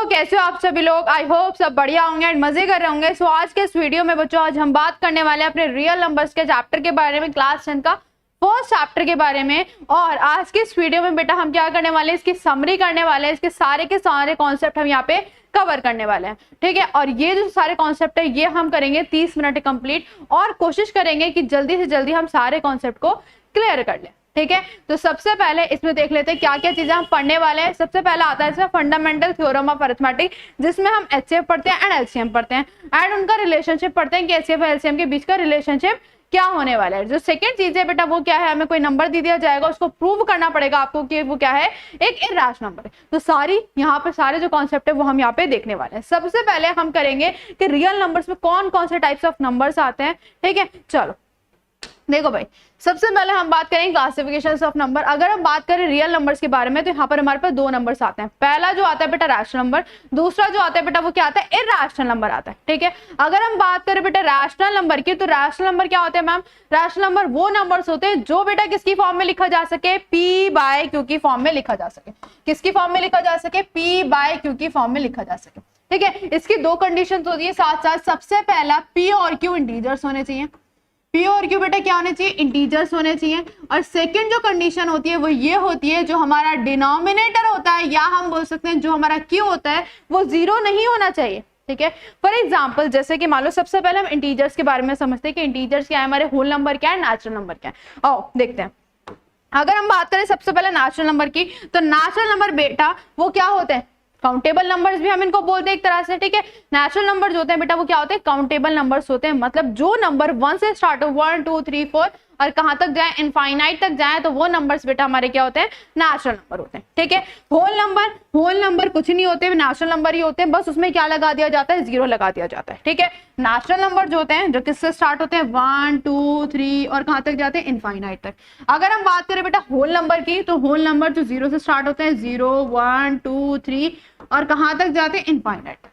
कैसे हो आप सभी लोग? आई होप सब बढ़िया होंगे एंड मजे कर रहे होंगे। सो आज के इस वीडियो में बच्चों आज हम बात करने वाले हैं अपने रियल नंबर्स के चैप्टर के बारे में, क्लास 10 का फर्स्ट चैप्टर के बारे में। और आज के इस वीडियो में बेटा हम क्या करने वाले हैं, इसकी समरी करने वाले हैं, इसके सारे के सारे कॉन्सेप्ट हम यहाँ पे कवर करने वाले हैं, ठीक है। और ये जो सारे कॉन्सेप्ट है ये हम करेंगे 30 मिनट कंप्लीट और कोशिश करेंगे कि जल्दी से जल्दी हम सारे कॉन्सेप्ट को क्लियर कर लें, ठीक है। तो सबसे पहले इसमें देख लेते हैं क्या क्या चीजें हम पढ़ने वाले हैं। सबसे पहला आता है इसमें फंडामेंटल थ्योरम ऑफ अरिथमेटिक, जिसमें हम एचसीएफ पढ़ते हैं एंड एलसीएम पढ़ते हैं एंड उनका रिलेशनशिप पढ़ते हैं कि एचसीएफ और एलसीएम के बीच का रिलेशनशिप क्या होने वाला है। जो सेकंड चीज है बेटा वो क्या है, हमें कोई नंबर दे दिया जाएगा, उसको प्रूव करना पड़ेगा आपको कि वो क्या है, एक इर्रेशनल नंबर है। तो सारी यहाँ पे सारे जो कॉन्सेप्ट है वो हम यहाँ पे देखने वाले हैं। सबसे पहले हम करेंगे कि रियल नंबर्स में कौन कौन से टाइप्स ऑफ नंबर्स आते हैं, ठीक है। चलो देखो भाई, सबसे पहले हम बात करेंगे क्लासिफिकेशंस ऑफ नंबर। अगर हम बात करें रियल नंबर्स के बारे में तो यहाँ पर हमारे पास दो नंबर्स आते हैं। पहला जो आता है बेटा रैशनल नंबर, दूसरा जो आता है बेटा वो क्या आता है, इर्रेशनल नंबर आता है, ठीक है। अगर हम बात करें बेटा रैशनल नंबर की, तो रैशनल नंबर क्या होते हैं मैम, रैशनल नंबर वो नंबर्स होते हैं जो बेटा किसकी फॉर्म में लिखा जा सके, पी बाय क्यू की फॉर्म में लिखा जा सके। किसकी फॉर्म में लिखा जा सके, पी बाय क्यू की फॉर्म में लिखा जा सके, ठीक है। इसकी दो कंडीशन होती है साथ साथ। सबसे पहला पी और क्यू इंटीजर्स होने चाहिए, पी और क्यू बेटा क्या होने चाहिए, इंटीजर्स होने चाहिए। और सेकंड जो कंडीशन होती है वो ये होती है, जो हमारा डिनोमिनेटर होता है या हम बोल सकते हैं जो हमारा क्यू होता है वो जीरो नहीं होना चाहिए, ठीक है। फॉर एग्जाम्पल जैसे कि मान लो सबसे पहले हम इंटीजर्स के बारे में समझते हैं कि इंटीजर्स क्या है, हमारे होल नंबर क्या है, नेचुरल नंबर क्या है। आओ देखते हैं। अगर हम बात करें सबसे पहले नेचुरल नंबर की, तो नेचुरल नंबर बेटा वो क्या होते हैं, काउंटेबल नंबर्स भी हम इनको बोलते हैं एक तरह से, ठीक है। नेचुरल नंबर जो होते हैं बेटा वो क्या होते हैं, काउंटेबल नंबर्स होते हैं। मतलब जो नंबर 1 से स्टार्ट हो, 1 2 3 4 और कहां तक जाए, इनफाइनाइट तक जाए, तो वो नंबर्स बेटा हमारे क्या होते हैं, नेचुरल नंबर होते हैं, ठीक है। होल नंबर कुछ नहीं होते, नेचुरल नंबर ही होते हैं, बस उसमें क्या लगा दिया जाता है, जीरो लगा दिया जाता है, ठीक है। नेचुरल नंबर जो होते हैं जो किससे स्टार्ट होते हैं, 1 2 3 और कहां तक जाते हैं, इनफाइनाइट तक। अगर हम बात करें बेटा होल नंबर की, तो होल नंबर जो जीरो से स्टार्ट होते हैं, 0 1 2 3 और कहां तक जाते हैं, इनफाइनाइट।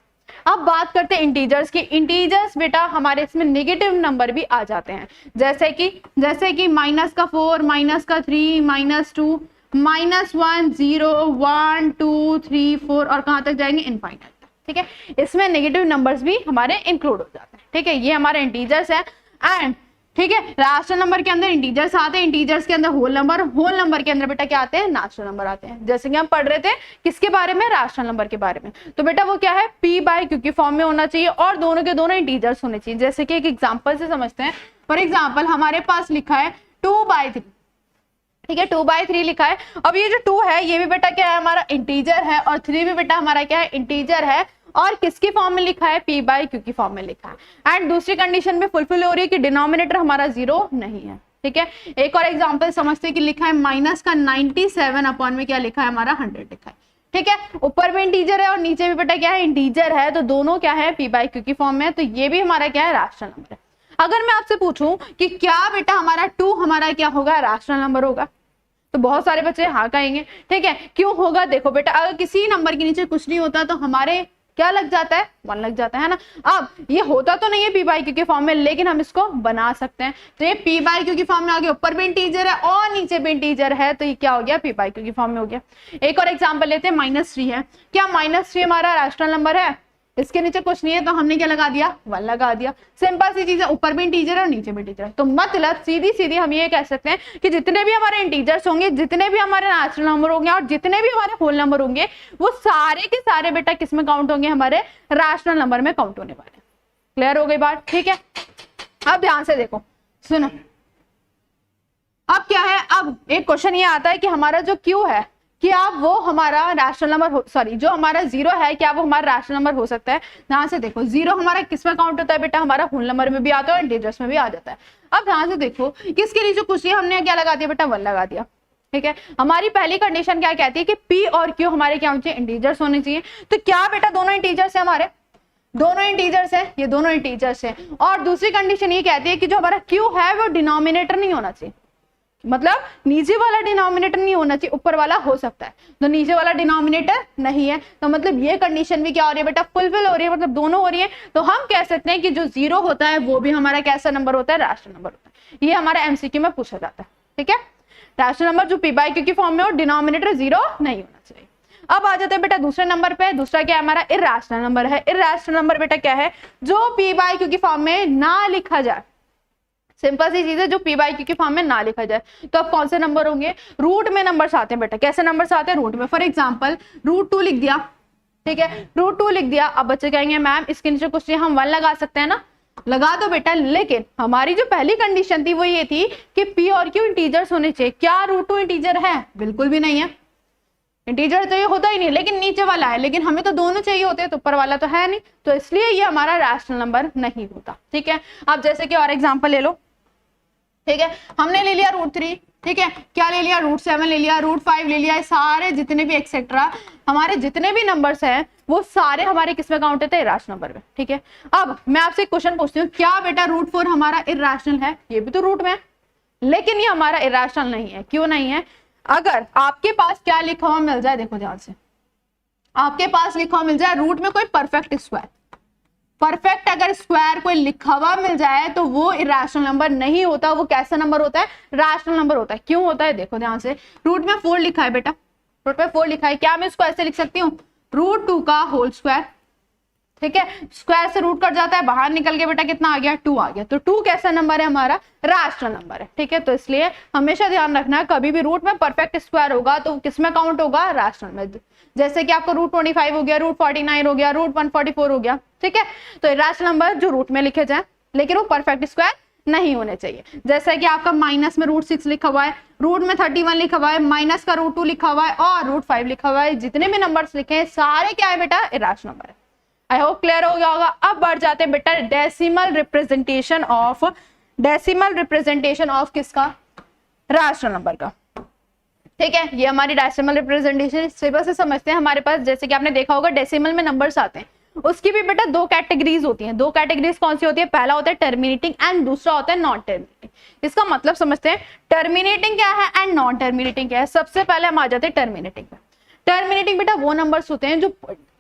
अब बात करते हैं इंटीजर्स की। इंटीजर्स बेटा हमारे इसमें नेगेटिव नंबर भी आ जाते हैं, जैसे कि माइनस का 4, माइनस का 3, माइनस 2, माइनस 1 0 1 2 3 4 और कहां तक जाएंगे, इनफाइनाइट, ठीक है। इसमें नेगेटिव नंबर्स भी हमारे इंक्लूड हो जाते हैं, ठीक है। ये हमारे इंटीजर्स है एंड ठीक है। रैशनल नंबर के अंदर इंटीजर्स आते हैं, इंटीजर्स के अंदर होल नंबर के अंदर बेटा क्या आते हैं, नेचुरल नंबर आते हैं। जैसे कि हम पढ़ रहे थे किसके बारे में, रैशनल नंबर के बारे में। तो बेटा वो क्या है, पी बाय क्यू की फॉर्म में होना चाहिए और दोनों के दोनों इंटीजर्स होने चाहिए। जैसे कि एक एग्जांपल से समझते हैं। फॉर एग्जांपल हमारे पास लिखा है 2/3, ठीक है, 2/3 लिखा है। अब ये जो 2 है ये भी बेटा क्या है, हमारा इंटीजर है और 3 भी बेटा हमारा क्या है, इंटीजर है। और किसकी फॉर्म में लिखा है, पी बाय क्यू की फॉर्म में लिखा है। एंड दूसरी कंडीशन भी फुलफिल हो रही है कि डिनोमिनेटर हमारा 0 नहीं है, ठीक है। एक और एग्जांपल समझते हैं कि लिखा है माइनस का 97 अपॉन में क्या लिखा है, हमारा 100 लिखा है, ठीक है। ऊपर भी इंटीजर है और नीचे भी बेटा क्या है, इंटीजर है। तो दोनों क्या है, पी बाय क्यू की फॉर्म में है। तो ये भी हमारा क्या है, रैशनल नंबर है। अगर मैं आपसे पूछूं कि क्या बेटा हमारा 2 हमारा क्या होगा, रैशनल नंबर होगा, तो बहुत सारे बच्चे हाँ कहेंगे, ठीक है। क्यों होगा, देखो बेटा अगर किसी नंबर के नीचे कुछ नहीं होता तो हमारे क्या लग जाता है, 1 लग जाता है ना। अब ये होता तो नहीं है पी बाय क्यू के फॉर्म में, लेकिन हम इसको बना सकते हैं। तो ये पी बाय क्यू की फॉर्म में आ गया, ऊपर भी इंटीजर है और नीचे भी इंटीजर है, तो ये क्या हो गया, पी बाय क्यू की फॉर्म में हो गया। एक और एग्जांपल लेते हैं, -3 है। क्या -3 हमारा रैशनल नंबर है, इसके नीचे कुछ नहीं है तो हमने क्या लगा दिया, 1 लगा दिया। सिंपल सी चीज है, ऊपर भी इंटीजर है और नीचे भी इंटीजर है। तो मतलब सीधी हम ये कह सकते हैं कि जितने भी हमारे इंटीजर्स होंगे, जितने भी हमारे नेचुरल नंबर होंगे और जितने भी हमारे होल नंबर होंगे, वो सारे के सारे बेटा किस में काउंट होंगे, हमारे रैशनल नंबर में काउंट होने वाले। क्लियर हो गई बात, ठीक है। अब ध्यान से देखो, सुनो, अब क्या है, अब एक क्वेश्चन ये आता है कि हमारा जो क्यू है, क्या वो हमारा रैशनल नंबर सॉरी जो हमारा 0 है, क्या वो हमारा रैशनल नंबर हो सकता है। ध्यान से देखो, 0 हमारा किस में काउंट होता है बेटा, हमारा होल नंबर में भी आता है और इंटीजर्स में भी आ जाता है। अब ध्यान से देखो, किसके नीचे कुछ नहीं, हमने क्या लगा दिया बेटा, 1 लगा दिया, ठीक है। हमारी पहली कंडीशन क्या कहती है कि पी और क्यू हमारे क्या होने चाहिए, इंटीजर्स होने चाहिए। तो क्या बेटा दोनों इंटीजर्स है, हमारे दोनों इंटीजर्स है, ये दोनों इंटीजर्स है। और दूसरी कंडीशन ये कहती है कि जो हमारा क्यू है वो डिनोमिनेटर नहीं होना चाहिए, मतलब नीचे वाला डिनोमिनेटर नहीं होना चाहिए, ऊपर वाला हो सकता है। तो नीचे वाला डिनोमिनेटर नहीं है, तो मतलब ये कंडीशन भी क्या हो रही है बेटा, फुलफिल हो रही है, मतलब दोनों हो रही है। तो हम कह सकते हैं कि जो 0 होता है वो भी हमारा कैसा नंबर होता है, रैशनल नंबर होता है। ये हमारा एमसीक्यू में पूछा जाता है, ठीक है। रैशनल नंबर जो पी बाय क्यू की फॉर्म में हो, डिनोमिनेटर 0 नहीं होना चाहिए। अब आ जाते हैं बेटा दूसरे नंबर पे। दूसरा क्या है हमारा, इर्रेशनल नंबर है। इर्रेशनल नंबर बेटा क्या है, जो पी बाई क्यू की फॉर्म में ना लिखा जाए। सिंपल सी चीज है, जो पी बाई क्यू की फॉर्म में ना लिखा जाए। तो अब कौन से नंबर होंगे, रूट में नंबर्स आते हैं बेटा। कैसे नंबर्स आते हैं, रूट में। फॉर एग्जांपल √2 लिख दिया, ठीक है, √2 लिख दिया। अब बच्चे कहेंगे मैम इसके नीचे कुछ नहीं, हम 1 लगा सकते हैं ना, लगा दो बेटा। लेकिन हमारी जो पहली कंडीशन थी वो ये थी कि पी और क्यू इंटीजर्स होने चाहिए। क्या √2 इंटीजर है, बिल्कुल भी नहीं है, इंटीजर तो ये होता ही नहीं, लेकिन नीचे वाला है। लेकिन हमें तो दोनों चाहिए होते हैं, तो ऊपर वाला तो है नहीं, तो इसलिए ये हमारा रैशनल नंबर नहीं होता। ठीक है, अब जैसे कि और एग्जांपल ले लो, ठीक है, हमने ले लिया √3, ठीक है, क्या ले लिया, √7 ले लिया, √5 ले लिया, सारे जितने भी एक्सेट्रा हमारे जितने भी नंबर्स हैं वो सारे हमारे किस में काउंट होते हैं, इर्रेशनल नंबर में। ठीक है, अब मैं आपसे एक क्वेश्चन पूछती हूँ, क्या बेटा √4 हमारा इर्रेशनल है, ये भी तो रूट में है, लेकिन ये हमारा इर्रेशनल नहीं है। क्यों नहीं है, अगर आपके पास क्या लिखा हुआ मिल जाए, देखो ध्यान से, आपके पास लिखा हुआ मिल जाए रूट में कोई परफेक्ट स्क्वायर, परफेक्ट अगर स्क्वायर कोई लिखा हुआ मिल जाए तो वो इरेशनल नंबर नहीं होता, वो कैसा नंबर होता है, रैशनल नंबर होता है। क्यों होता है, देखो ध्यान से, रूट में 4 लिखा है बेटा, रूट में 4 लिखा है, क्या मैं इसको ऐसे लिख सकती हूँ, √2 का होल स्क्वायर। ठीक है, स्क्वायर से रूट कट जाता है, बाहर निकल के बेटा कितना आ गया, 2 आ गया। तो 2 कैसा नंबर है, हमारा रैशनल नंबर है। ठीक है, तो इसलिए हमेशा ध्यान रखना है, कभी भी रूट में परफेक्ट स्क्वायर होगा तो किस में काउंट होगा, रैशनल में। जैसे कि आपका √25 हो गया, √49 हो गया, √144 हो गया। ठीक है, तो रैशनल नंबर जो रूट में लिखे जाए, लेकिन वो परफेक्ट स्क्वायर नहीं होने चाहिए। जैसे कि आपका माइनस में √6 लिखा हुआ है, रूट में 31 लिखा हुआ है, माइनस का √2 लिखा हुआ है और √5 लिखा हुआ है, जितने भी नंबर्स लिखे हैं सारे क्या है बेटा, इरेशनल नंबर है। आई होप क्लियर हो गया होगा। अब बढ़ जाते हैं बेटा डेसिमल रिप्रेजेंटेशन ऑफ किसका, रैशनल नंबर का। ठीक है, ये हमारी डेसिमल रिप्रेजेंटेशन सिंपल से समझते हैं। हमारे पास जैसे कि आपने देखा होगा डेसिमल में नंबर्स आते हैं, उसकी भी बेटा 2 कैटेगरीज होती हैं। 2 कैटेगरीज कौन सी होती है, पहला होता है टर्मिनेटिंग एंड दूसरा होता है नॉन टर्मिनेटिंग। इसका मतलब समझते हैं, टर्मिनेटिंग क्या है एंड नॉन टर्मिनेटिंग क्या है। सबसे पहले हम आ जाते हैं टर्मिनेटिंग पे। टर्मिनेटिंग बेटा वो नंबर्स होते हैं जो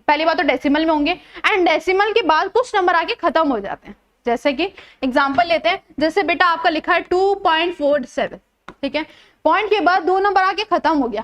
पहली बात तो डेसिमल में होंगे एंड डेसिमल के बाद कुछ नंबर आके खत्म हो जाते हैं। जैसे कि एग्जांपल लेते हैं, जैसे बेटा आपका लिखा है 2.47, ठीक है, पॉइंट के बाद 2 नंबर आके खत्म हो गया।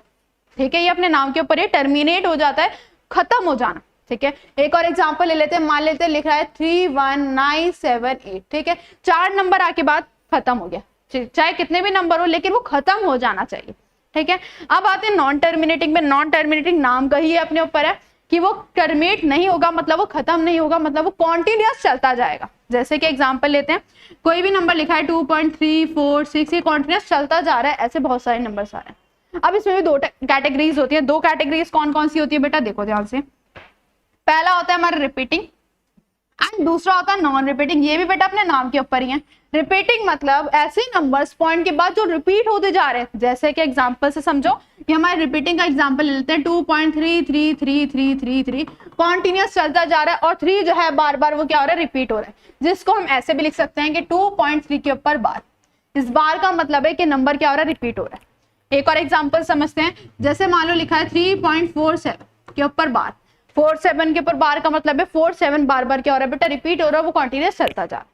ठीक है, ये अपने नाम के ऊपर ये टर्मिनेट हो जाता है, खत्म हो जाना। ठीक है, एक और एग्जांपल ले लेते हैं, मान लेते हैं लिख रहा है 31978। ठीक है, 4 नंबर आके बाद खत्म हो गया, चाहे कितने भी नंबर हो लेकिन वो खत्म हो जाना चाहिए। ठीक है, अब आते हैं नॉन टर्मिनेटिंग में। नॉन टर्मिनेटिंग नाम का ही अपने ऊपर है कि वो टर्मिनेट नहीं होगा, मतलब वो खत्म नहीं होगा, मतलब वो कॉन्टिन्यूअस चलता जाएगा। जैसे कि एग्जांपल लेते हैं, कोई भी नंबर लिखा है 2.346, ये कॉन्टिन्यूअस चलता जा रहा है, ऐसे बहुत सारे नंबर्स आ रहे हैं। अब इसमें भी 2 कैटेगरीज होती है। 2 कैटेगरीज कौन कौन सी होती है बेटा, देखो ध्यान से, पहला होता है हमारा रिपीटिंग एंड दूसरा होता है नॉन रिपीटिंग। ये भी बेटा अपने नाम के ऊपर ही है। रिपीटिंग मतलब ऐसे नंबर्स पॉइंट के बाद जो रिपीट होते जा रहे हैं। जैसे कि एग्जांपल से समझो, ये हमारे रिपीटिंग का एग्जांपल लेते हैं, 2.33333 कॉन्टिन्यूअस चलता जा रहा है और 3 जो है बार बार वो क्या हो रहा है, रिपीट हो रहा है, जिसको हम ऐसे भी लिख सकते हैं कि 2.3 के ऊपर बार। इस बार का मतलब है कि नंबर क्या हो रहा है, रिपीट हो रहा है। एक और एग्जाम्पल समझते हैं, जैसे मान लो लिखा है 3.47 के ऊपर बार। 47 के ऊपर बार का मतलब है 47 बार बार क्या हो रहा है बेटा, रिपीट हो रहा है, वो कॉन्टिन्यूअस चलता जा रहा है।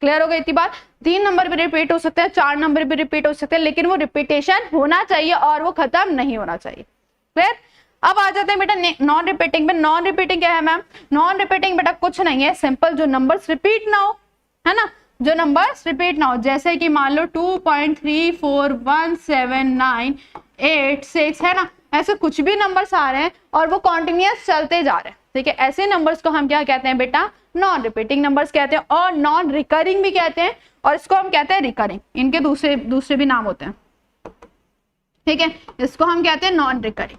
क्लियर हो गई इतनी बात। 3 नंबर भी रिपीट हो सकते हैं, 4 नंबर भी रिपीट हो सकते हैं, लेकिन वो रिपीटेशन होना चाहिए और वो खत्म नहीं होना चाहिए। क्लियर। अब आ जाते हैं बेटा नॉन रिपीटिंग में। नॉन रिपीटिंग क्या है मैम, नॉन रिपीटिंग बेटा कुछ नहीं है, सिंपल जो नंबर्स रिपीट ना हो, है ना, जो नंबर्स रिपीट ना हो। जैसे कि मान लो 2.34179886 है ना, ऐसे कुछ भी नंबर्स आ रहे हैं और वो कॉन्टिन्यूअस चलते जा रहे हैं। ठीक है, ऐसे नंबर्स को हम क्या कहते हैं बेटा, नॉन रिपीटिंग नंबर्स कहते हैं और नॉन रिकरिंग भी कहते हैं, और इसको हम कहते हैं रिकरिंग। इनके दूसरे भी नाम होते हैं। ठीक है, इसको हम कहते हैं नॉन रिकरिंग।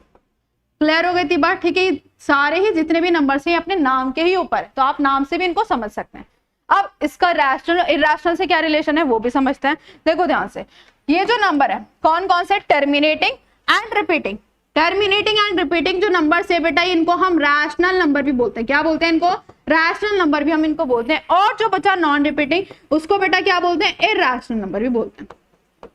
क्लियर हो गई थी बात। ठीक है, सारे ही जितने भी नंबर्स हैं अपने नाम के ही ऊपर है, तो आप नाम से भी इनको समझ सकते हैं। अब इसका रैशनल इरेशनल से क्या रिलेशन है वो भी समझते हैं। देखो ध्यान से, ये जो नंबर है कौन कौन से, terminating and repeating. Terminating and repeating जो नंबर से बेटा, इनको हम रैशनल नंबर भी बोलते हैं। क्या बोलते हैं इनको, रैशनल नंबर भी हम इनको बोलते हैं। और जो बचा नॉन रिपीटिंग, उसको बेटा क्या बोलते हैं, इरैशनल नंबर भी बोलते हैं।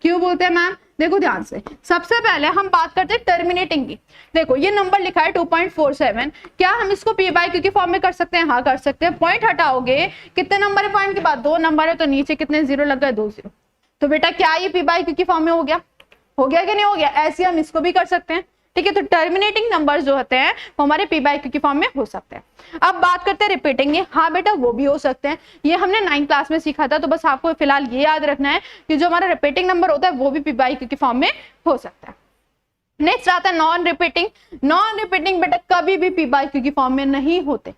क्यों बोलते हैं मैम, देखो ध्यान से, सबसे पहले हम बात करते हैं टर्मिनेटिंग की। देखो ये नंबर लिखा है 2.47, क्या हम इसको पी बाई क्यू की फॉर्म में कर सकते हैं, हाँ कर सकते हैं। पॉइंट हटाओगे, कितने नंबर है पॉइंट के बाद, 2 नंबर है, तो नीचे कितने 0 लग गए, 2 0। तो बेटा क्या ये पी बाई क्यू की फॉर्म में हो गया कि नहीं हो गया। ऐसे हम इसको भी कर सकते हैं। ठीक है। तो टर्मिनेटिंग नंबर जो होते हैं वो हमारे पी बाई क्यू की फॉर्म में हो सकते हैं। अब बात करते हैं रिपीटिंग, हाँ बेटा वो भी हो सकते हैं, ये हमने 9th क्लास में सीखा था। तो बस आपको फिलहाल ये याद रखना है कि जो हमारा रिपीटिंग नंबर होता है वो भी पी बाई क्यू की फॉर्म में हो सकता है। नेक्स्ट आता है नॉन रिपीटिंग। नॉन रिपीटिंग बेटा कभी भी पी बाई क्यू की फॉर्म में नहीं होते,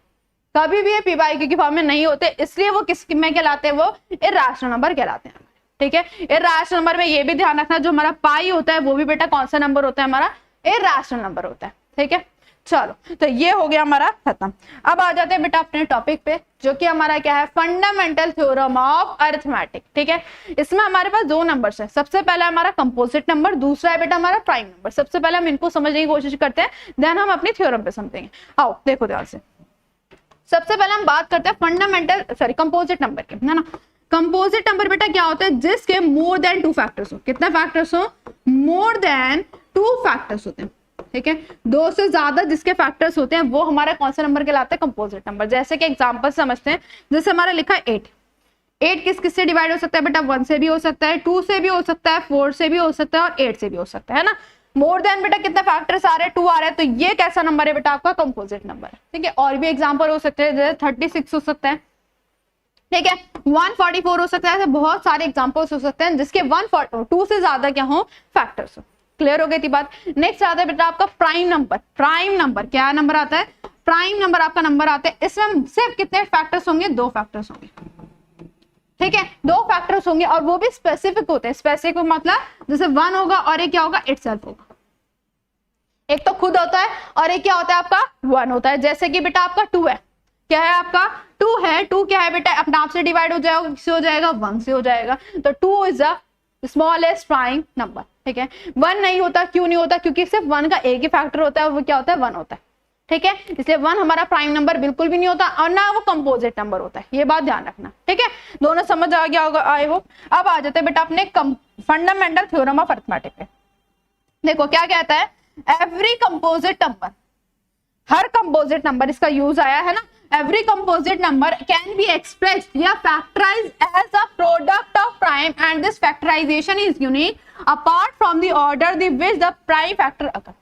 कभी भी ये पी बाई क्यू की फॉर्म में नहीं होते, इसलिए वो किस में कहलाते हैं, वो इर्रेशनल नंबर कहलाते हैं। ठीक है, इर्रेशनल नंबर में ये भी ध्यान रखना जो हमारा पाई होता है वो भी बेटा कौन सा नंबर होता है, हमारा इर्रेशनल नंबर होता है। ठीक है, चलो तो ये हो गया हमारा खत्म। अब आ जाते हैं बेटा अपने टॉपिक पे, जो कि हमारा क्या है, फंडामेंटल थ्योरम ऑफ अरिथमेटिक। ठीक है, इसमें हमारे पास दो नंबर्स है, सबसे पहला हमारा कंपोजिट नंबर, दूसरा है बेटा हमारा प्राइम नंबर। सबसे पहले हम इनको समझने की कोशिश करते हैं, देन हम अपनी थ्योरम पे समझेंगे। आओ देखो ध्यान से। सबसे पहले हम बात करते हैं फंडामेंटल कंपोजिट नंबर के, है ना। कंपोजिट नंबर बेटा क्या होता है, जिसके मोर देन 2 फैक्टर्स हो। कितने फैक्टर्स हो, मोर देन 2 फैक्टर्स होते हैं। ठीक है, 2 से ज्यादा जिसके फैक्टर्स होते हैं वो हमारा कौन सा नंबर कहलाता है, कंपोजिट नंबर। जैसे कि एग्जांपल समझते हैं, जैसे हमारा लिखा है 8। 8 किस से डिवाइड हो सकता है बेटा, 1 से भी हो सकता है, 2 से भी हो सकता है, 4 से भी हो सकता है और 8 से भी हो सकता है ना। मोर देन बेटा कितने फैक्टर्स आ रहे हैं, 2 आ रहे हैं, तो ये कैसा नंबर है बेटा, आपका कंपोजिट नंबर है। ठीक है, और भी एग्जांपल हो सकते हैं, जैसे 36 हो सकता है, ठीक है, 144 हो सकता है, बहुत सारे एग्जांपल्स हो सकते हैं जिसके 2 से ज्यादा क्या हो, फैक्टर्स हो। क्लियर हो गई थी बात। नेक्स्ट आता है बेटा आपका प्राइम नंबर। प्राइम नंबर क्या नंबर आता है, प्राइम नंबर आपका नंबर आता है, इसमें सिर्फ कितने फैक्टर्स होंगे, 2 फैक्टर्स होंगे। ठीक है, 2 फैक्टर्स होंगे और वो भी स्पेसिफिक होते हैं। स्पेसिफिक मतलब जैसे 1 होगा और एक क्या होगा, इटसेल्फ होगा। एक तो खुद होता है और एक क्या होता है आपका 1 होता है। जैसे कि बेटा आपका 2 है, क्या है आपका 2 है, 2 क्या है बेटा, अपने आप से डिवाइड हो जाएगा, किससे हो जाएगा, 1 से हो जाएगा। तो 2 is a smallest prime number. ठीक है, 1 नहीं होता, क्यों नहीं होता, क्योंकि सिर्फ 1 का एक ही फैक्टर होता है, वो क्या होता है, 1 होता है। ठीक है, इसलिए 1 हमारा प्राइम नंबर बिल्कुल भी नहीं होता और ना वो कंपोजिट नंबर होता है, ये बात ध्यान रखना। ठीक है, दोनों समझ आ गया होगा आई होप। अब आ जाते हैं बेटा अपने फंडामेंटल थ्योरम ऑफ अरिथमेटिक पे। देखो क्या कहता है, एवरी कंपोजिट नंबर, हर कंपोजिट नंबर, इसका यूज आया है ना, every composite number can be expressed या factorized as a product of prime and this factorization is unique apart from the order the which the prime factor occur।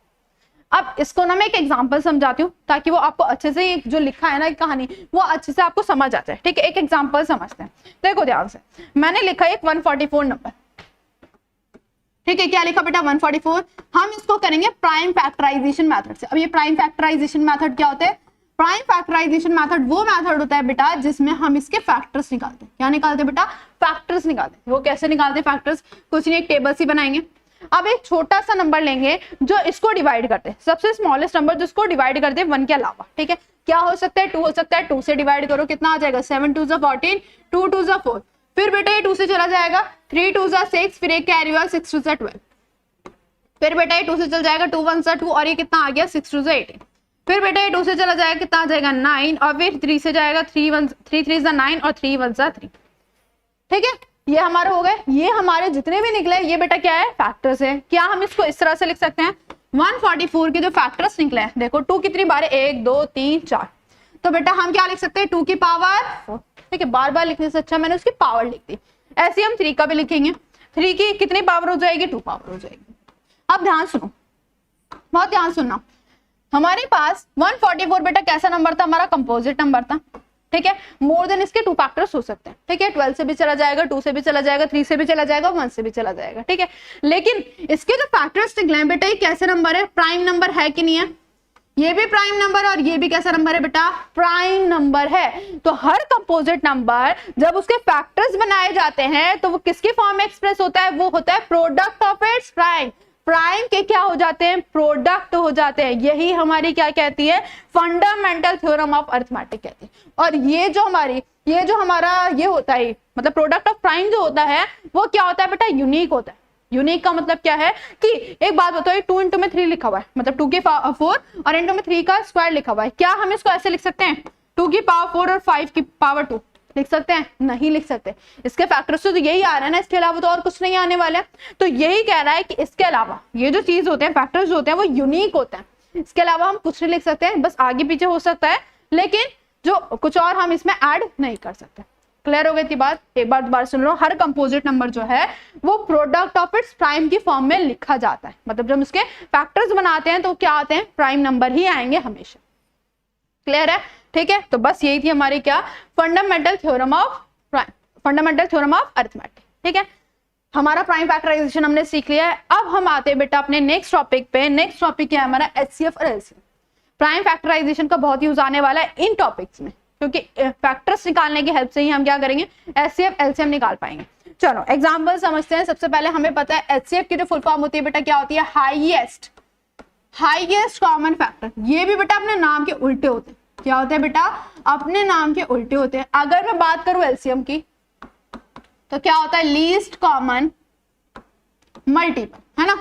अब इसको ना मैं एक एग्जांपल समझाती हूँ ताकि वो आपको अच्छे से जो लिखा है ना कहानी वो अच्छे से आपको समझ आ जाए। ठीक है, एक एग्जांपल समझते हैं, देखो ध्यान से। मैंने लिखा है एक 144 नंबर। ठीक है, क्या लिखा बेटा, 144। हम इसको करेंगे प्राइम फैक्टराइजेशन मेथड से। अब ये प्राइम फैक्टराइजेशन मेथड क्या होता है, प्राइम फैक्टराइजेशन मेथड वो मेथड होता है बेटा जिसमें हम इसके फैक्टर्स निकालते हैं। क्या निकालते हैं बेटा, फैक्टर्स निकालते हैं। वो कैसे निकालते हैं फैक्टर्स, कुछ नहीं, एक टेबल सी बनाएंगे। अब एक छोटा सा नंबर लेंगे जो इसको डिवाइड करते हैं, सबसे स्मॉलेस्ट नंबर जिसको डिवाइड करते हैं 1 के अलावा। ठीक है, क्या हो सकता है, 2 हो सकता है, 2 से डिवाइड करो, कितना आ जाएगा, 7 2 14, 2 2 4, फिर बेटा ये 2 से चला जाएगा, 3 2 6, फिर एक कैरी हुआ 6 2 12, फिर बेटा ये 2 से चल जाएगा, 2 1 2 और ये कितना आ गया, 6 2 18, फिर बेटा ये 2 से चला जाएगा, कितना आ जाएगा 9, और फिर 3 से जाएगा, 3 3 9 और 3 1 3। ठीक है, ये हमारे हो गए। ये हमारे जितने भी निकले ये बेटा क्या है, फैक्टर्स है। क्या हम इसको इस तरह से लिख सकते हैं, 144 के जो फैक्टर्स निकले हैं, देखो 2 कितनी बार है, 1 2 3 4, तो बेटा हम क्या लिख सकते हैं, 2 की पावर 4। ठीक है, बार बार लिखने से अच्छा मैंने उसकी पावर लिख दी। ऐसे हम 3 का भी लिखेंगे, 3 की कितनी पावर हो जाएगी, 2 पावर हो जाएगी। अब ध्यान सुनो, बहुत ध्यान सुनना, हमारे पास 144 बेटा कैसा नंबर था, हमारा कंपोजिट नंबर था। ठीक है, मोर देन इसके 2 फैक्टर्स हो सकते हैं। ठीक है, 12 से भी चला जाएगा, 2 से भी चला जाएगा, 3 से भी चला जाएगा, 1 से भी चला जाएगा। ठीक है, लेकिन इसके जो फैक्टर्स निकले हैं बेटा, ये कैसे नंबर है, प्राइम नंबर है कि नहीं है, ये भी प्राइम नंबर और ये भी कैसा नंबर है बेटा, प्राइम नंबर है। तो हर कंपोजिट नंबर जब उसके फैक्टर्स बनाए जाते हैं तो वो किसकी फॉर्म में एक्सप्रेस होता है, वो होता है product of its prime. Prime के क्या हो जाते हैं, प्रोडक्ट हो जाते हैं। यही हमारी क्या कहती है, फंडामेंटल थ्योरम ऑफ अरिथमेटिक कहती है। और ये जो हमारा ये होता है, मतलब प्रोडक्ट ऑफ प्राइम जो होता है वो क्या होता है बेटा, यूनिक होता है। यूनिक का मतलब क्या है कि एक बात बताओ, 2 इंटू में 3 लिखा हुआ है, मतलब 2 की पावर 4 और इंटू में 3 का स्क्वायर लिखा हुआ है। क्या हम इसको ऐसे लिख सकते हैं, 2 की पावर 4 और 5 की पावर 2 लिख सकते हैं, नहीं लिख सकते। इसके फैक्टर्स तो यही आ रहा है ना, इसके अलावा तो और कुछ नहीं आने वाला है। तो यही कह रहा है कि इसके अलावा ये जो चीज होते हैं, फैक्टर्स जो होते हैं वो यूनिक होते हैं। इसके अलावा हम कुछ नहीं लिख सकते हैं, बस आगे पीछे हो सकता है, लेकिन जो कुछ और हम इसमें ऐड नहीं कर सकते। क्लियर हो गई थी बात? एक बार दोबारा सुन लो, हर कंपोजिट नंबर जो है वो प्रोडक्ट ऑफ इट्स प्राइम की फॉर्म में लिखा जाता है, मतलब जब उसके फैक्टर्स बनाते हैं तो क्या आते हैं, प्राइम नंबर ही आएंगे हमेशा। क्लियर है? ठीक है, तो बस यही थी हमारी क्या, फंडामेंटल थ्योरम ऑफ अरिथमेटिक। ठीक है, हमारा प्राइम फैक्टराइजेशन हमने सीख लिया है। अब हम आते हैं बेटा अपने नेक्स्ट टॉपिक पे। नेक्स्ट टॉपिक क्या है हमारा, एचसीएफ और एलसीएम। प्राइम फैक्टराइजेशन का बहुत यूज आने वाला है इन टॉपिक्स में, क्योंकि फैक्टर्स निकालने की हेल्प से ही हम क्या करेंगे, एचसीएफ एलसीएम निकाल पाएंगे। चलो एग्जांपल समझते हैं। सबसे पहले हमें पता है एचसीएफ की जो फुल फॉर्म होती है बेटा क्या होती है, हाईएस्ट कॉमन फैक्टर। ये भी बेटा अपने नाम के उल्टे होते हैं। क्या होते हैं बेटा, अपने नाम के उल्टे होते हैं। अगर मैं बात करूं एलसीएम की तो क्या होता है, लीस्ट कॉमन मल्टीपल, है ना।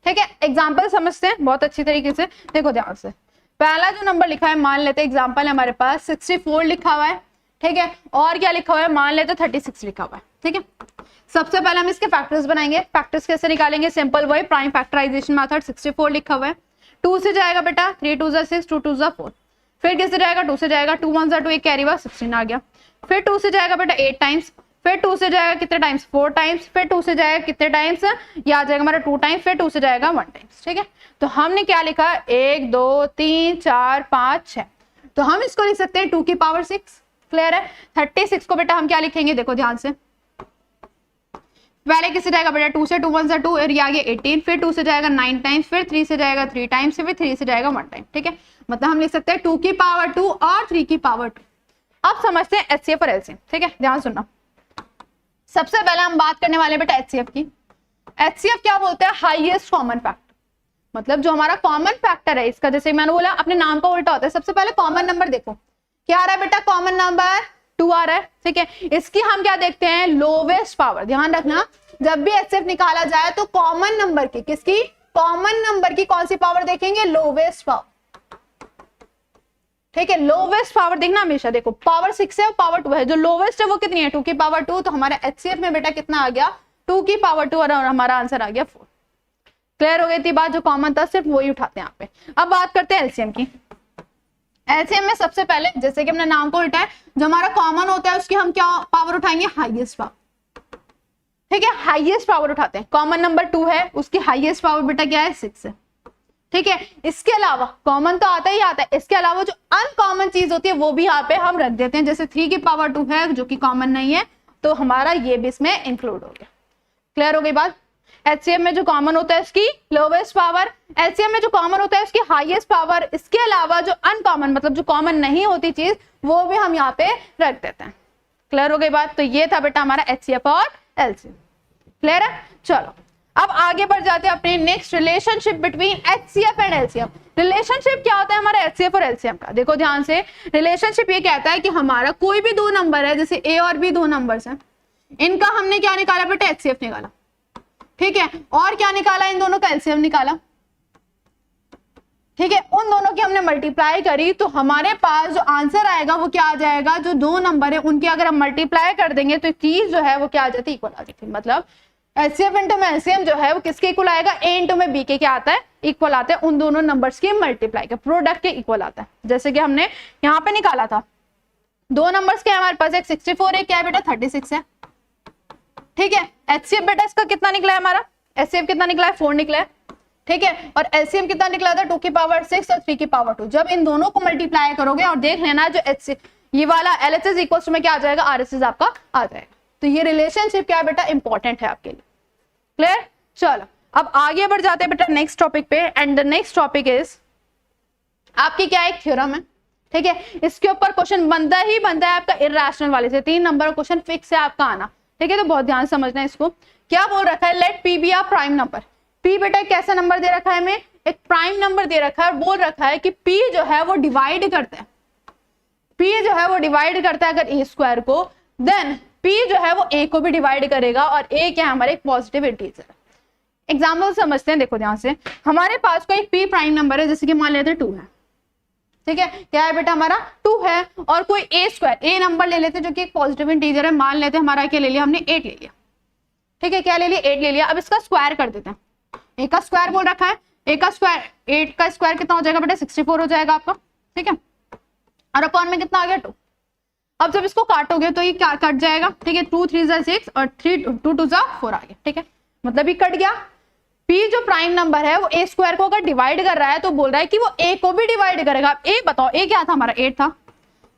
ठीक है, एग्जांपल समझते हैं बहुत अच्छी तरीके से, देखो ध्यान से। पहला जो नंबर लिखा है, मान लेते हैं एग्जांपल हमारे पास 64 लिखा हुआ है। ठीक है, और क्या लिखा हुआ है, मान लेते 36 लिखा हुआ है। ठीक है, सबसे पहले हम इसके फैक्टर्स बनाएंगे। फैक्टर्स कैसे निकालेंगे, सिंपल वही प्राइम फैक्टराइजेशन मेथड। 64 लिखा हुआ है, 2 से जाएगा बेटा, 3 2 6, 2 2 4। फिर किससे जाएगा, 2 से जाएगा, 2 1 2, एक कैरी हुआ 16 आ गया। फिर 2 से जाएगा बेटा 8 टाइम्स, फिर 2 से जाएगा कितने टाइम्स, 4 टाइम्स, फिर 2 से जाएगा कितने टाइम्स, ये आ जाएगा हमारा 2 टाइम्स, फिर 2 से जाएगा 1 टाइम्स। ठीक है, तो हमने क्या लिखा, 1 2 3 4 5 6, तो हम इसको लिख सकते हैं 2 की पावर 6। क्लियर है? 36 को बेटा हम क्या लिखेंगे, देखो ध्यान से। पहले किससे जाएगा बेटा, 2 से, 2 1 2, और ये आ गया 18, फिर 2 से जाएगा 9 टाइम्स, फिर 3 से जाएगा 3 टाइम्स, फिर 3 से जाएगा 1 टाइम। ठीक है, मतलब हम लिख सकते हैं 2 की पावर 2 और 3 की पावर 2। अब समझते हैं एचसीएफ और एलसीएम। ठीक है, ध्यान सुनना। सबसे पहले हम बात करने वाले बेटा एचसीएफ की। एचसीएफ क्या बोलते हैं, हाईएस्ट कॉमन फैक्टर, मतलब जो हमारा कॉमन फैक्टर है इसका, जैसे मैंने बोला अपने नाम का उल्टा होता है। सबसे पहले कॉमन नंबर देखो, क्या आ रहा है बेटा, कॉमन नंबर 2 आ रहा है। ठीक है, इसकी हम क्या देखते हैं, लोवेस्ट पावर। ध्यान रखना, जब भी एचसीएफ निकाला जाए तो कॉमन नंबर की, किसकी, कॉमन नंबर की कौन सी पावर देखेंगे, लोवेस्ट पावर। ठीक है, लोवेस्ट पावर देखना हमेशा। देखो पावर 6 है और पावर 2 है, जो लोवेस्ट है वो कितनी है, 2 की पावर 2। तो हमारा एचसीएफ में बेटा कितना आ गया, 2 की पावर 2, और हमारा आंसर आ गया 4। क्लियर हो गई थी बात, जो कॉमन था सिर्फ वही उठाते हैं यहाँ पे। अब बात करते हैं एलसीएम की। एलसीएम में सबसे पहले, जैसे कि हमने नाम को उल्टा है, जो हमारा कॉमन होता है उसकी हम क्या पावर उठाएंगे, हाईएस्ट पावर। ठीक है, हाईएस्ट पावर उठाते हैं। कॉमन नंबर 2 है, उसकी हाईएस्ट पावर बेटा क्या है, 6 है। ठीक है, इसके अलावा कॉमन तो आता ही आता है, इसके अलावा जो अनकॉमन चीज होती है वो भी यहाँ पे हम रख देते हैं। जैसे 3 की पावर 2 है जो कि कॉमन नहीं है, तो हमारा ये भी इसमें इंक्लूड हो गया। क्लियर हो गई बात। एचसीएम में जो कॉमन होता है उसकी लोवेस्ट पावर, एलसीएम में जो कॉमन होता है उसकी हाईएस्ट पावर, इसके अलावा जो अनकॉमन मतलब जो कॉमन नहीं होती चीज वो भी हम यहाँ पे रख देते हैं। क्लियर हो गई बात। तो ये था बेटा हमारा एचसीएफ और एलसीएम। क्लियर है? चलो अब आगे बढ़ जाते हैं अपने next, relationship between HCF and LCM. Relationship क्या होता है हमारा एचसीएफ और एलसीएम का, देखो ध्यान से। रिलेशनशिप ये कहता है कि हमारा कोई भी 2 नंबर है, जैसे ए और बी 2 नंबर्स हैं, इनका हमने क्या निकाला बेटा, एचसीएफ निकाला। ठीक है, और क्या निकाला, इन दोनों का एलसीएम निकाला। ठीक है, उन दोनों की हमने मल्टीप्लाई करी, तो हमारे पास जो आंसर आएगा वो क्या आ जाएगा, जो 2 नंबर है उनकी अगर हम मल्टीप्लाई कर देंगे तो चीज जो है वो क्या आ जाती है, इक्वल आ जाती है। मतलब एचसीएफ इंटू में एलसीएम जो है वो किसके इक्वल आएगा, ए इंटू में बी के क्या आता है, इक्वल आता है। उन दोनों नंबर्स के मल्टीप्लाई के प्रोडक्ट के इक्वल आता है, जैसे कि हमने यहाँ पे निकाला था। 2 नंबर्स के हमारे पास, एक 64 है, क्या है बेटा 36 है। ठीक है, एचसीएफ बेटा इसका कितना निकला है हमारा, एचसीएफ कितना निकला है, 4 निकला है। ठीक है, और एलसीएम कितना निकला था, 2 की पावर 6 और 3 की पावर 2। जब इन दोनों को मल्टीप्लाई करोगे और देख लेना जो एचसीएफ ये वाला एलएचएस इक्वल्स में क्या आ जाएगा, आरएचएस आपका आ जाएगा। तो ये रिलेशनशिप क्या है बेटा, इंपॉर्टेंट है आपके लिए। क्लियर? चलो अब आगे बढ़ जाते हैं बेटा नेक्स्ट टॉपिक पे, and the next topic is आपकी क्या एक थ्योरम है। ठीक है, इसके ऊपर क्वेश्चन बनता ही बनता है आपका इरैशनल वाले से। 3 नंबर का क्वेश्चन फिक्स है आपका आना। ठीक है, तो बहुत ध्यान से समझना है इसको। क्या बोल रखा है, let P be a prime number. P बेटा कैसा नंबर दे रखा है हमें, एक प्राइम नंबर दे रखा है, और बोल रखा है कि पी जो है वो डिवाइड करता है, पी जो है वो डिवाइड करता है अगर ए स्क्वायर को, देन पी जो है वो ए को भी डिवाइड करेगा, और ए क्या है हमारे एक पॉजिटिव इंटीजर है। एग्जाम्पल समझते हैं, देखो ध्यान से। हमारे पास कोई पी प्राइम नंबर है, जैसे कि मान लेते हैं 2 है। ठीक है, क्या है बेटा हमारा 2 है, और कोई ए स्क्वायर, ए नंबर ले लेते हैं जो कि एक पॉजिटिव इंटीजर है, मान लेते हैं हमारा क्या ले लिया हमने, 8 ले लिया। ठीक है, क्या ले लिया, 8 ले लिया। अब इसका स्क्वायर कर देते हैं। ए का स्क्वायर बोल रखा है, ए का स्क्वायर, 8 का स्क्वायर कितना हो जाएगा बेटा, 64 हो जाएगा आपका। ठीक है, और अपॉन में कितना आ गया 2। अब जब इसको काटोगे तो ये क्या कट जाएगा, ठीक है, 2 3 जा 6 और 3 2 2 जा 4 आ गया, ठीक है, मतलब ये कट गया। P जो प्राइम नंबर है वो a स्क्वायर को अगर डिवाइड कर रहा है तो बोल रहा है कि वो a को भी डिवाइड करेगा। अब a बताओ, a क्या था हमारा 8 था,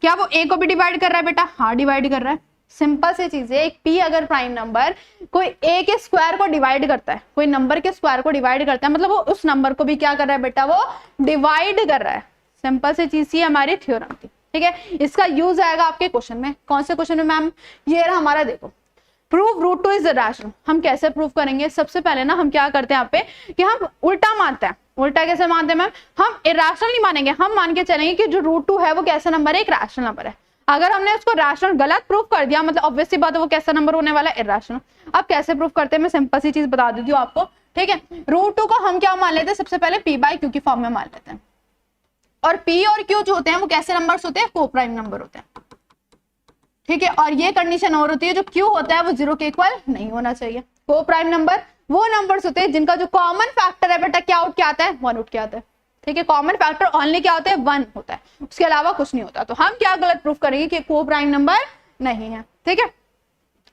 क्या वो a को भी डिवाइड कर रहा है बेटा? हाँ डिवाइड कर रहा है। सिंपल सी चीज है, एक p अगर प्राइम नंबर कोई a के स्क्वायर को डिवाइड करता है, कोई नंबर के स्क्वायर को डिवाइड करता है, मतलब वो उस नंबर को भी क्या कर रहा है बेटा? वो डिवाइड कर रहा है। सिंपल सी चीज ही हमारी थ्योरम थी, ठीक है। इसका यूज आएगा आपके क्वेश्चन में। कौन से क्वेश्चन में मैम? ये रहा हमारा, देखो, प्रूव रूट 2 इज रैशनल। हम कैसे प्रूव करेंगे? सबसे पहले ना हम क्या करते हैं यहाँ पे कि हम उल्टा मानते हैं। उल्टा कैसे मानते हैं मैम? हम इरेशनल नहीं मानेंगे, हम मान के चलेंगे कि जो रूट 2 है वो कैसा नंबर है? एक रैशनल नंबर है। अगर हमने उसको रैशनल गलत प्रूव कर दिया, मतलब ऑब्वियसली बात है वो कैसा नंबर होने वाला है? इरेशनल। अब कैसे प्रूव करते हैं मैं सिंपल सी चीज बता देती हूँ आपको, ठीक है। रूट 2 को हम क्या मान लेते हैं? सबसे पहले p बाय q की फॉर्म में मान लेते हैं। और p और q जो होते हैं वो कैसे नंबर्स होते हैं? को प्राइम नंबर होते हैं, ठीक है। और ये कंडीशन और होती है, जो q होता है वो 0 के इक्वल नहीं होना चाहिए। को प्राइम नंबर वो नंबर्स होते हैं जिनका जो कॉमन फैक्टर है बेटा क्या आउट क्या आता है? 1 आउट क्या आता है, ठीक है। कॉमन फैक्टर ओनली क्या होता है? 1 होता है, उसके अलावा कुछ नहीं होता। तो हम क्या गलत प्रूफ करेंगे कि को प्राइम नंबर नहीं है, ठीक है।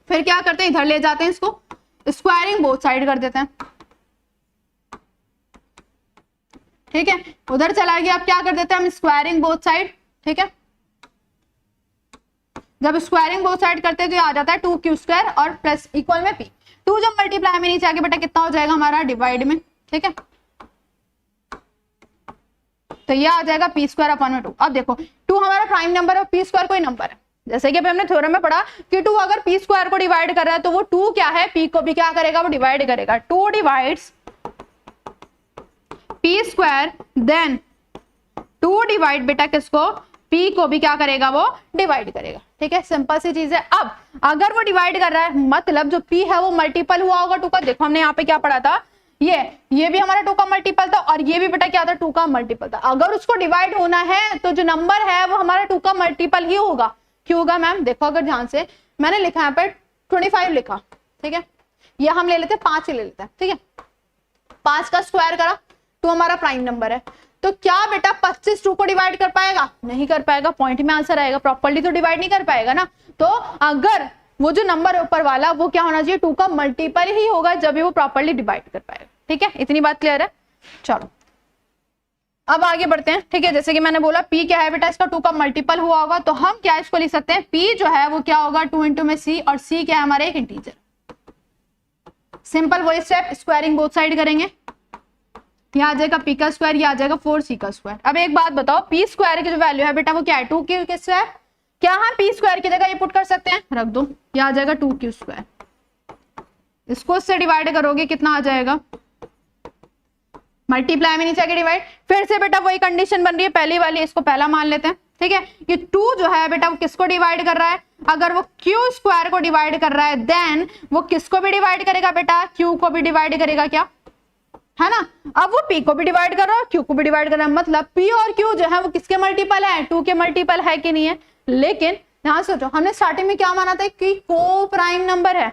फिर क्या करते हैं? इधर ले जाते हैं, इसको स्क्वायरिंग बोथ साइड कर देते हैं, ठीक है। उधर चला गया, अब क्या कर देते हैं हम? स्क्वायरिंग बोथ साइड, ठीक है। जब स्क्वायरिंग बोथ साइड करते हैं तो ये आ जाता है 2q² और प्लस इक्वल में p। 2 जब मल्टीप्लाई में नीचे आके बेटा कितना हो जाएगा हमारा? डिवाइड में, ठीक है। तो ये आ जाएगा p² अपॉन में 2। अब देखो 2 हमारा प्राइम नंबर है, p² कोई नंबर है। जैसे कि अभी हमने थ्योरम में पढ़ा कि 2 अगर p² को डिवाइड कर रहा है तो वो 2 क्या है? p को भी क्या करेगा? वो डिवाइड करेगा। 2 डिवाइड्स p², देन 2 डिवाइड बेटा किसको? p को भी क्या करेगा? वो डिवाइड करेगा, ठीक है। सिंपल सी चीज है। अब अगर वो डिवाइड कर रहा है मतलब जो p है वो मल्टीपल हुआ होगा 2 का। देखो हमने यहाँ पे क्या पढ़ा था, ये भी हमारा 2 का मल्टीपल था और ये भी बेटा क्या था? 2 का मल्टीपल था। अगर उसको डिवाइड होना है तो जो नंबर है वो हमारा 2 का मल्टीपल ही होगा। क्यों होगा मैम? देखो अगर ध्यान से, मैंने लिखा यहाँ पे 25 लिखा, ठीक है। ये हम ले लेते हैं 5 ही ले लेते हैं, ठीक है। 5 का स्क्वायर करा, 2 हमारा प्राइम नंबर है, तो क्या बेटा 25 2 को डिवाइड कर पाएगा? नहीं कर पाएगा। पॉइंट में आंसर आएगा, प्रॉपर्ली तो डिवाइड नहीं कर पाएगा ना। तो अगर वो जो नंबर है ऊपर वाला वो क्या होना चाहिए? 2 का मल्टीपल ही होगा, जब वो प्रॉपर्ली डिवाइड कर पाएगा, ठीक है। इतनी बात क्लियर है? चलो अब आगे बढ़ते हैं, ठीक है। जैसे कि मैंने बोला p क्या है बेटा? इसका 2 का मल्टीपल हुआ होगा, तो हम क्या इसको लिख सकते हैं? p जो है वो क्या होगा? 2 इंटू में c, और c क्या है हमारा? एक इंटीजर। सिंपल वही स्टेप, स्क्वायरिंग बोथ साइड करेंगे। यहाँ आ जाएगा p का स्क्वायर, ये आ जाएगा 4c का स्क्वायर। अब एक बात बताओ, p² की जो वैल्यू है बेटा वो क्या है? 2q square. क्या हम p² की जगह ये पुट कर सकते हैं? रख दो, ये आ जाएगा 2q²। इसको इससे डिवाइड करोगे कितना आ जाएगा? मल्टीप्लाई में नीचे आके डिवाइड। फिर से बेटा वही कंडीशन बन रही है पहली वाली, इसको पहला मान लेते हैं, ठीक है। ये 2 जो है बेटा वो किसको डिवाइड कर रहा है? अगर वो q² को डिवाइड कर रहा है देन वो किसको भी डिवाइड करेगा बेटा? q को भी डिवाइड करेगा, क्या है ना। अब वो p को भी डिवाइड कर रहा है, q को भी डिवाइड कर रहा है, मतलब p और q जो है वो किसके मल्टीपल है? 2 के मल्टीपल है कि नहीं है? लेकिन ध्यान सोचो, हमने स्टार्टिंग में क्या माना था कि को प्राइम नंबर है।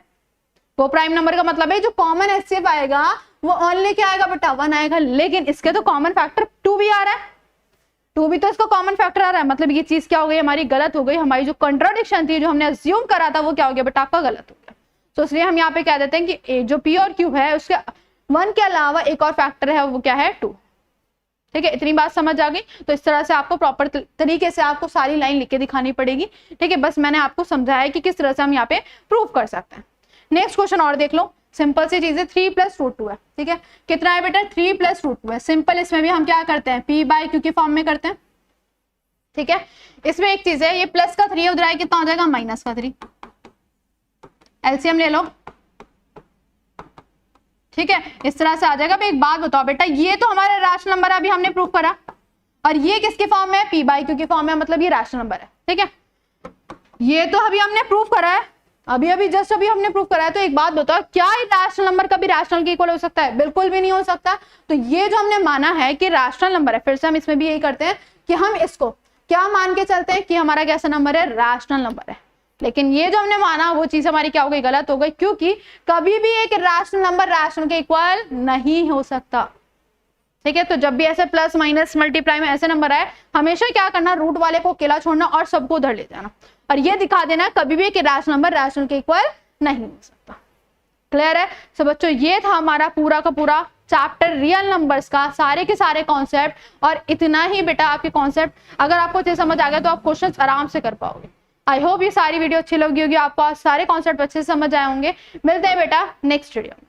को प्राइम नंबर का मतलब है जो कॉमन एचसीएफ आएगा वो ओनली क्या आएगा बेटा? 1 आएगा। लेकिन इसके तो कॉमन फैक्टर 2 भी आ रहा है, 2 भी तो इसका कॉमन फैक्टर आ रहा है, मतलब ये चीज क्या हो गई? हमारी गलत हो गई। हमारी जो कंट्राडिक्शन थी, जो हमने अज्यूम करा था, वो क्या हो गया बेटा? आपका गलत हो गया। तो इसलिए हम यहाँ पे कह देते हैं कि जो p और q है उसके 1 के अलावा एक और फैक्टर है, वो क्या है? 2, ठीक है। इतनी बात समझ आ गई? तो इस तरह से आपको प्रॉपर तरीके से आपको सारी लाइन लिख के दिखानी पड़ेगी, ठीक है। बस मैंने आपको समझाया कि किस तरह से हम यहाँ पे प्रूव कर सकते हैं। नेक्स्ट क्वेश्चन और देख लो, सिंपल सी चीज है, 3 + √2 है, ठीक है। कितना है बेटा? 3 + √2 है। सिंपल इसमें भी हम क्या करते हैं? p/q की फॉर्म में करते हैं, ठीक है। इसमें एक चीज है, ये प्लस का 3 उधर आए कितना हो जाएगा? माइनस का 3। एलसीएम ले लो, ठीक है। इस तरह से आ जाएगा। अब एक बात बताओ बेटा, ये तो हमारा रैशनल नंबर अभी हमने प्रूव करा, और ये किसके फॉर्म में है? p/q की फॉर्म में, मतलब ये रैशनल नंबर है, ठीक है। ये तो अभी हमने प्रूव करा है, अभी जस्ट अभी हमने प्रूव करा है। तो एक बात बताओ, क्या रैशनल नंबर कभी रैशनल के इक्वल हो सकता है? बिल्कुल भी नहीं हो सकता। तो ये जो हमने माना है कि रैशनल नंबर है, फिर से हम इसमें भी यही करते हैं कि हम इसको क्या मान के चलते हैं कि हमारा कैसा नंबर है? रैशनल नंबर है। लेकिन ये जो हमने माना वो चीज हमारी क्या हो गई? गलत हो गई, क्योंकि कभी भी एक रैशनल नंबर रैशनल के इक्वल नहीं हो सकता। ठीक है। तो जब भी ऐसे प्लस माइनस मल्टीप्लाई में ऐसे नंबर आए, हमेशा क्या करना, रूट वाले को अकेला छोड़ना और सबको उधर ले जाना, और ये दिखा देना कभी भी कि रैशनल नंबर रैशनल के इक्वल नहीं हो सकता। क्लियर है? सो बच्चों ये था हमारा पूरा का पूरा चैप्टर रियल नंबर्स का, सारे के सारे कॉन्सेप्ट, और इतना ही बेटा आपके कॉन्सेप्ट। अगर आपको अच्छे समझ आ गया तो आप क्वेश्चंस आराम से कर पाओगे। आई होप ये सारी वीडियो अच्छी लगी होगी आपको, आज सारे कॉन्सेप्ट अच्छे से समझ आए होंगे। मिलते हैं बेटा नेक्स्ट वीडियो में।